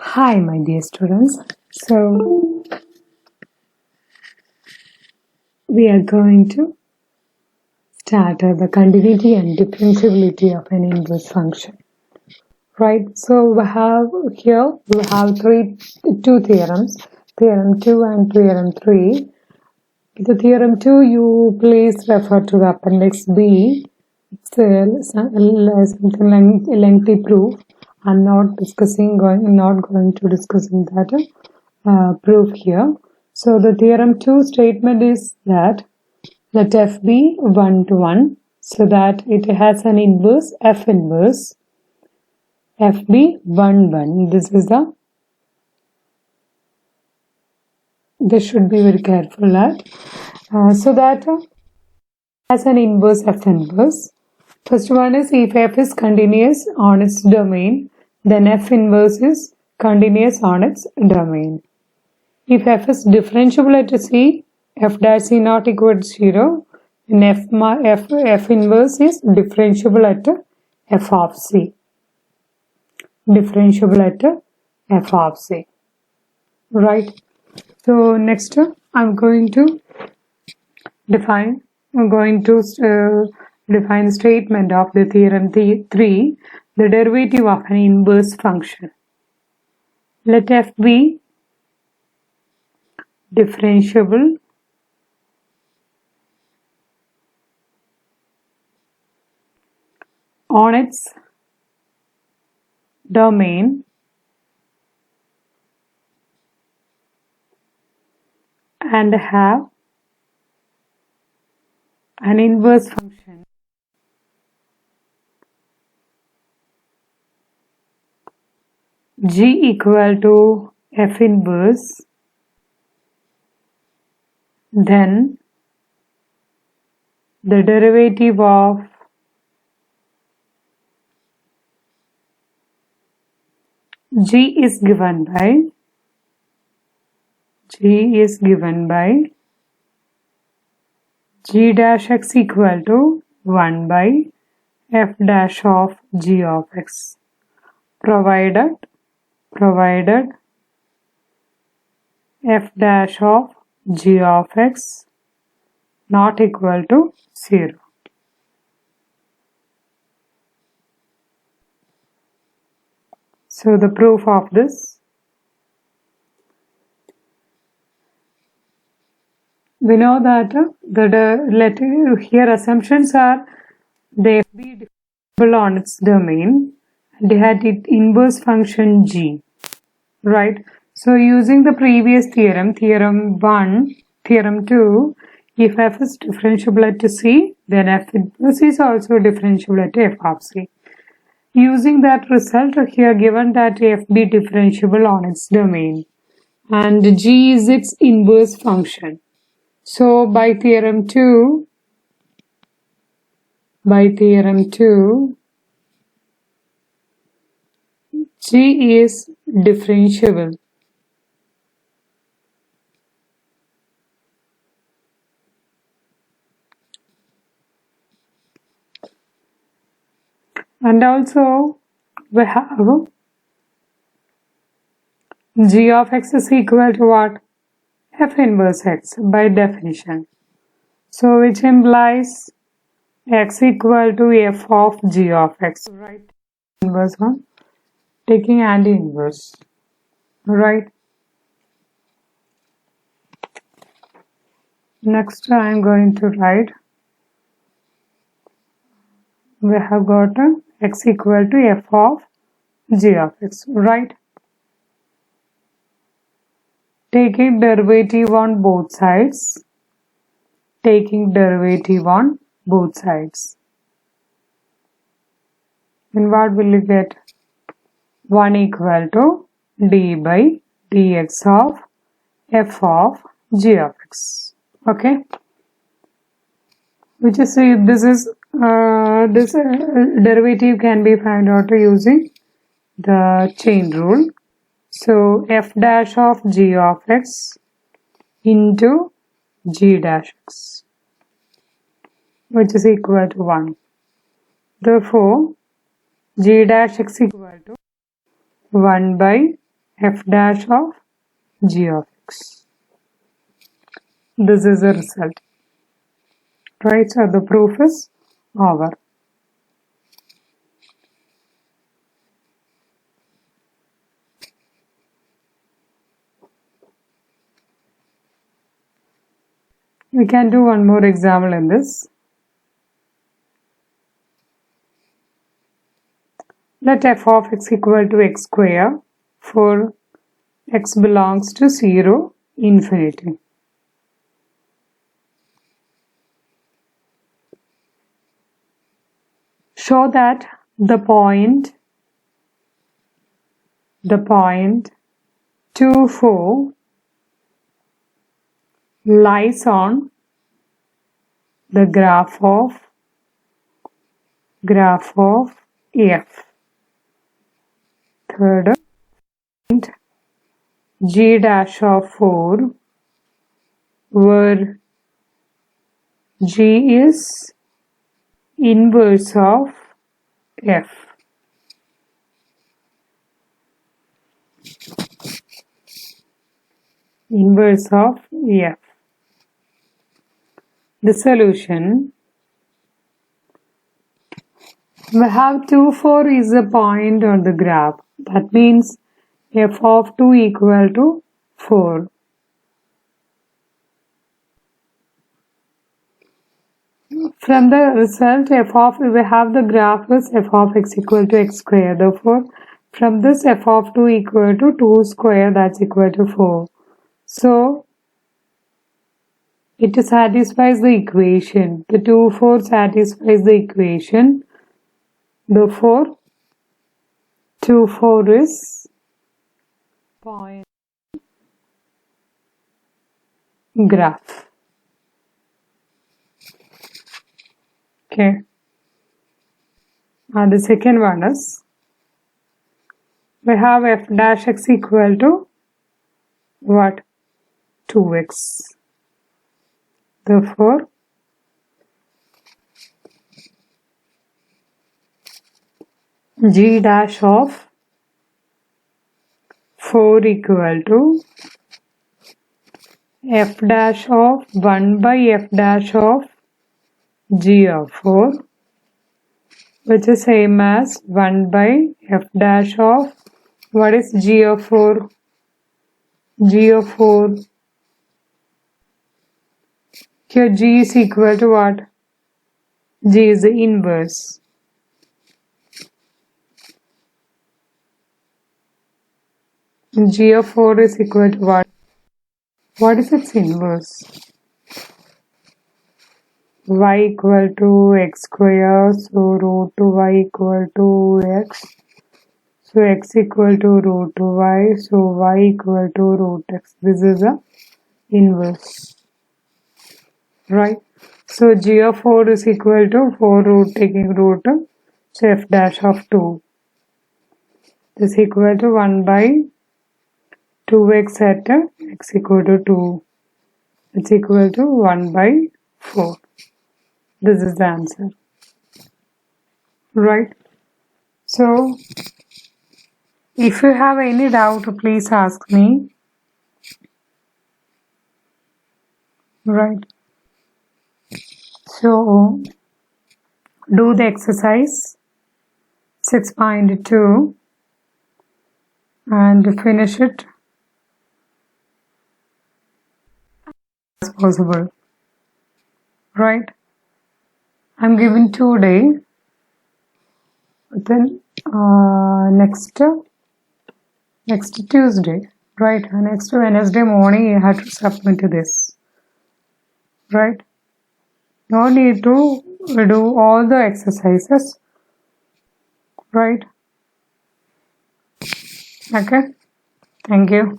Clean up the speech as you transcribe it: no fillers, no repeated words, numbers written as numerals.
Hi, my dear students. So, we are going to start the continuity and differentiability of an inverse function. Right? So, we have two theorems, theorem 2 and theorem 3. The theorem 2, you please refer to the appendix B. It's something lengthy proof. I'm not going to discussing that proof here. So the theorem 2 statement is that let f be 1 to 1 so that it has an inverse f inverse f be 1 1. This should be very careful at so that has an inverse f inverse. First one is if f is continuous on its domain, then f inverse is continuous on its domain. If f is differentiable at C, f dash C not equal to 0, then f inverse is differentiable at f of C. Differentiable at f of C. Right. So next I'm going to define the statement of the theorem 3, the derivative of an inverse function. Let f be differentiable on its domain and have an inverse function g equal to f inverse, then the derivative of g is given by g dash x equal to 1 by f dash of g of x, provided f dash of g of x not equal to 0. So the proof of this, we know that here assumptions are they be differentiable on its domain and they had its inverse function g, right? So using the previous theorem 1, theorem 2, if f is differentiable at C, then f inverse is also differentiable at f of C. Using that result here, given that f be differentiable on its domain and g is its inverse function. So by theorem 2, g is differentiable. And also we have g of x is equal to what? F inverse x by definition. So which implies x equal to f of g of x. Right. Inverse one. Taking anti-inverse. Right. Next I am going to write, we have got x equal to f of g of x. Right. Taking derivative on both sides. And what will you get? 1 equal to d by dx of f of g of x. Okay. Which is this derivative can be found out using the chain rule. So f dash of g of x into g dash x, which is equal to 1. Therefore, g dash x equal to 1 by f dash of g of x. This is the result. Right, so the proof is over. We can do one more example in this. Let f of x equal to x square for x belongs to 0, infinity. Show that the point 2, 4 lies on the graph of f. Third point, g dash of 4 where g is inverse of f. Inverse of f. The solution, we have 2, 4 is a point on the graph. That means f of 2 equal to 4. From the result, we have the graph is f of x equal to x square. Therefore, from this f of 2 equal to 2 square, that's equal to 4. So, it satisfies the equation. The 2, 4 satisfies the equation. Therefore, 2, 4 is point graph. Okay. The second one is, we have f dash x equal to what? 2x. Therefore, g dash of 4 equal to f dash of 1 by f dash of g of 4, which is same as 1 by f dash of, what is g of 4? G of 4. Here g is equal to what? G is the inverse. G of 4 is equal to what? What is its inverse? Y equal to x square, so root 2y equal to x. So x equal to root 2y, so y equal to root x. This is the inverse. Right? So g of 4 is equal to 4 root taking root, so f dash of 2. This is equal to 1 by 2x at x equal to 2. It's equal to 1 by 4. This is the answer. Right? So, if you have any doubt, please ask me. Right? So, do the exercise 6.2 and finish it as possible. Right? I'm giving 2 days. Then next Tuesday, right? Next Wednesday morning, you have to submit this. Right? No need to do all the exercises. Right? Okay. Thank you.